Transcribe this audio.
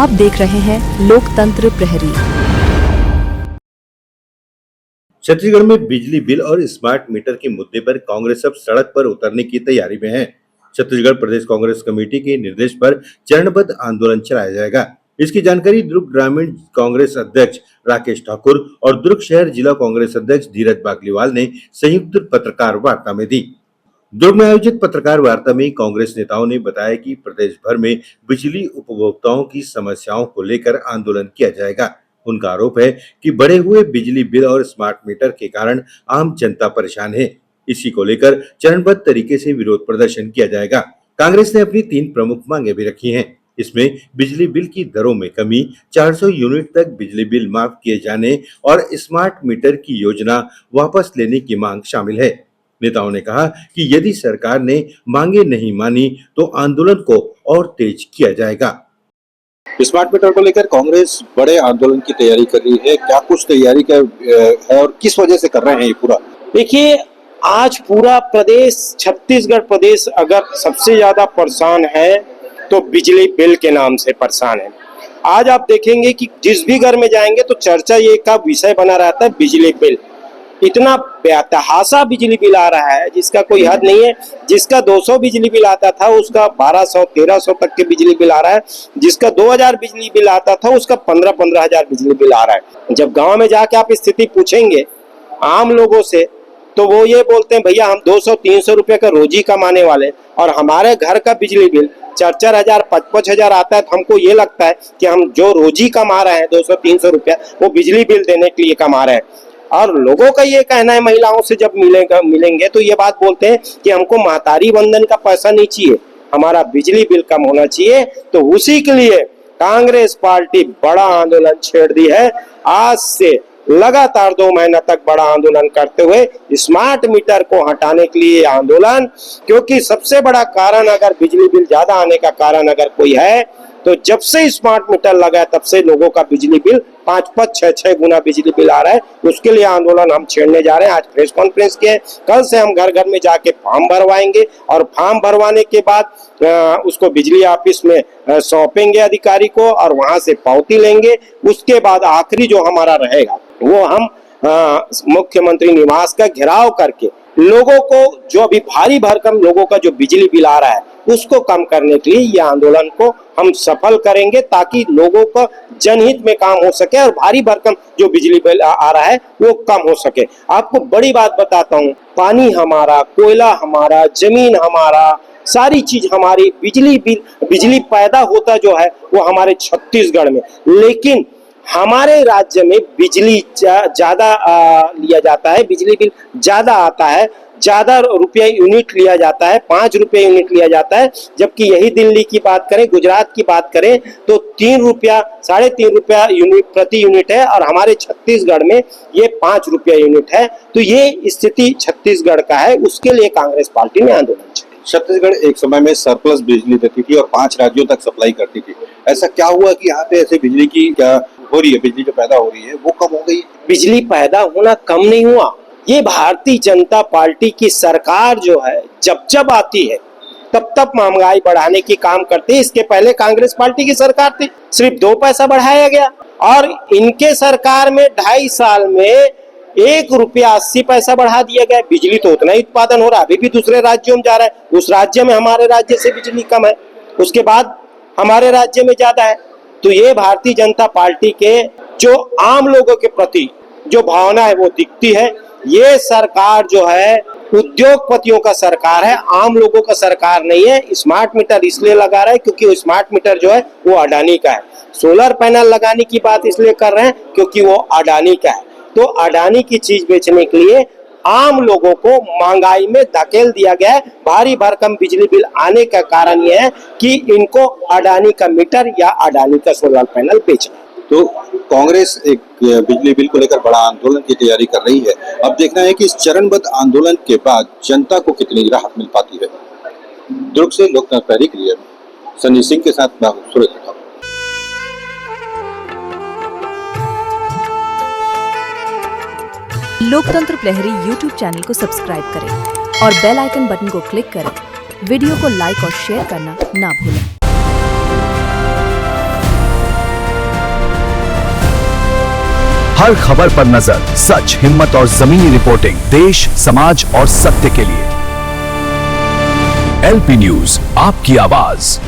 आप देख रहे हैं लोकतंत्र प्रहरी। छत्तीसगढ़ में बिजली बिल और स्मार्ट मीटर के मुद्दे पर कांग्रेस अब सड़क पर उतरने की तैयारी में है। छत्तीसगढ़ प्रदेश कांग्रेस कमेटी के निर्देश पर चरणबद्ध आंदोलन चलाया जाएगा। इसकी जानकारी दुर्ग ग्रामीण कांग्रेस अध्यक्ष राकेश ठाकुर और दुर्ग शहर जिला कांग्रेस अध्यक्ष धीरज बागलीवाल ने संयुक्त पत्रकार वार्ता में दी। दुर्ग में आयोजित पत्रकार वार्ता में कांग्रेस नेताओं ने बताया कि प्रदेश भर में बिजली उपभोक्ताओं की समस्याओं को लेकर आंदोलन किया जाएगा। उनका आरोप है कि बढ़े हुए बिजली बिल और स्मार्ट मीटर के कारण आम जनता परेशान है। इसी को लेकर चरणबद्ध तरीके से विरोध प्रदर्शन किया जाएगा। कांग्रेस ने अपनी 3 प्रमुख मांगे भी रखी हैं। इसमें बिजली बिल की दरों में कमी, 400 यूनिट तक बिजली बिल माफ किए जाने और स्मार्ट मीटर की योजना वापस लेने की मांग शामिल है। नेताओं ने कहा कि यदि सरकार ने मांगे नहीं मानी तो आंदोलन को और तेज किया जाएगा। स्मार्ट मीटर को लेकर कांग्रेस बड़े आंदोलन की तैयारी कर रही है। क्या कुछ तैयारी है और किस वजह से कर रहे हैं ये पूरा? देखिए, आज पूरा प्रदेश, छत्तीसगढ़ प्रदेश अगर सबसे ज्यादा परेशान है तो बिजली बिल के नाम से परेशान है। आज आप देखेंगे कि जिस भी घर में जाएंगे तो चर्चा ये का विषय बना रहता है बिजली बिल। इतना बेतहाशा बिजली बिल आ रहा है जिसका कोई हद नहीं है। जिसका 200 बिजली बिल आता था उसका 1200 1300 तक के बिजली बिल आ रहा है। जिसका 2000 बिजली बिल आता था उसका 15 हजार बिजली बिल आ रहा है। जब गांव में जाके आप स्थिति पूछेंगे आम लोगों से तो वो ये बोलते हैं भैया हम 200-300 रुपए का रोजी कमाने वाले और हमारे घर का बिजली बिल 4-4 हजार 5-5 हजार आता है। तो हमको ये लगता है कि हम जो रोजी कमा रहे हैं 200-300 रुपया वो बिजली बिल देने के लिए कमा रहे हैं। और लोगों का ये कहना है, महिलाओं से जब मिलेंगे तो ये बात बोलते हैं कि हमको महतारी बंधन का पैसा नहीं चाहिए, हमारा बिजली बिल कम होना चाहिए। तो उसी के लिए कांग्रेस पार्टी बड़ा आंदोलन छेड़ दी है। आज से लगातार 2 महीना तक बड़ा आंदोलन करते हुए स्मार्ट मीटर को हटाने के लिए आंदोलन, क्योंकि सबसे बड़ा कारण अगर बिजली बिल ज्यादा आने का कारण अगर कोई है तो जब से स्मार्ट मीटर लगा है तब से लोगों का बिजली बिल 5-5, 6-6 गुना बिजली बिल आ रहा है। उसके लिए आंदोलन हम छेड़ने जा रहे हैं। आज प्रेस कॉन्फ्रेंस किए, कल से हम घर घर में जाके फॉर्म भरवाएंगे और फॉर्म भरवाने के बाद उसको बिजली ऑफिस में सौंपेंगे अधिकारी को और वहां से पावती लेंगे। उसके बाद आखिरी जो हमारा रहेगा वो हम मुख्यमंत्री निवास का घेराव करके लोगों को जो अभी भारी भरकम लोगों का जो बिजली बिल आ रहा है उसको कम करने के लिए ये आंदोलन को हम सफल करेंगे ताकि लोगों को जनहित में काम हो सके और भारी भरकम जो बिजली बिल आ रहा है वो कम हो सके। आपको बड़ी बात बताता हूँ, पानी हमारा, कोयला हमारा, जमीन हमारा, सारी चीज हमारी, बिजली पैदा होता जो है वो हमारे छत्तीसगढ़ में। लेकिन हमारे राज्य में बिजली ज्यादा लिया जाता है, बिजली बिल ज्यादा आता है, ज्यादा रुपया यूनिट लिया जाता है, 5 रुपये यूनिट लिया जाता है। जबकि यही दिल्ली की बात करें, गुजरात की बात करें तो 3 रुपया 3.5 रुपया यूनिट प्रति यूनिट है और हमारे छत्तीसगढ़ में ये 5 रुपया यूनिट है। तो ये स्थिति छत्तीसगढ़ का है, उसके लिए कांग्रेस पार्टी ने आंदोलन छेड़ा। छत्तीसगढ़ एक समय में सरप्लस बिजली देती थी और 5 राज्यों तक सप्लाई करती थी। ऐसा क्या हुआ कि यहाँ पे ऐसे बिजली की क्या हो रही है, बिजली जो पैदा हो रही है वो कम हो गई? बिजली पैदा होना कम नहीं हुआ। ये भारतीय जनता पार्टी की सरकार जो है जब आती है तब महंगाई बढ़ाने की काम करती है। इसके पहले कांग्रेस पार्टी की सरकार थी, सिर्फ 2 पैसा बढ़ाया गया और इनके सरकार में 2.5 साल में 1 रुपया 80 पैसा बढ़ा दिया गया। बिजली तो उतना ही उत्पादन हो रहा है, अभी भी दूसरे राज्यों में जा रहा है। उस राज्य में हमारे राज्य से बिजली कम है, उसके बाद हमारे राज्य में ज्यादा है। तो ये भारतीय जनता पार्टी के जो आम लोगों के प्रति जो भावना है वो दिखती है। ये सरकार जो है उद्योगपतियों का सरकार है, आम लोगों का सरकार नहीं है। स्मार्ट मीटर इसलिए लगा रहा है क्योंकि वो स्मार्ट मीटर जो है वो अडानी का है। सोलर पैनल लगाने की बात इसलिए कर रहे हैं क्योंकि वो अडानी का है। तो अडानी की चीज बेचने के लिए आम लोगों को महंगाई में धकेल दिया गया है। भारी भरकम बिजली बिल आने का कारण यह है कि इनको अडानी का मीटर या अडानी का सोलर पैनल बेचना। तो कांग्रेस एक बिजली बिल को लेकर बड़ा आंदोलन की तैयारी कर रही है। अब देखना है कि इस चरणबद्ध आंदोलन के बाद जनता को कितनी राहत मिल पाती है। दुर्ग से लोकतंत्र प्रहरी के लिए सनी सिंह के साथ मैं सूरज ठाकुर। लोकतंत्र प्रहरी YouTube चैनल को सब्सक्राइब करें और बेल आइकन बटन को क्लिक करें। वीडियो को लाइक और शेयर करना ना भूलें। हर खबर पर नजर, सच, हिम्मत और जमीनी रिपोर्टिंग, देश, समाज और सत्य के लिए। एलपी न्यूज, आपकी आवाज।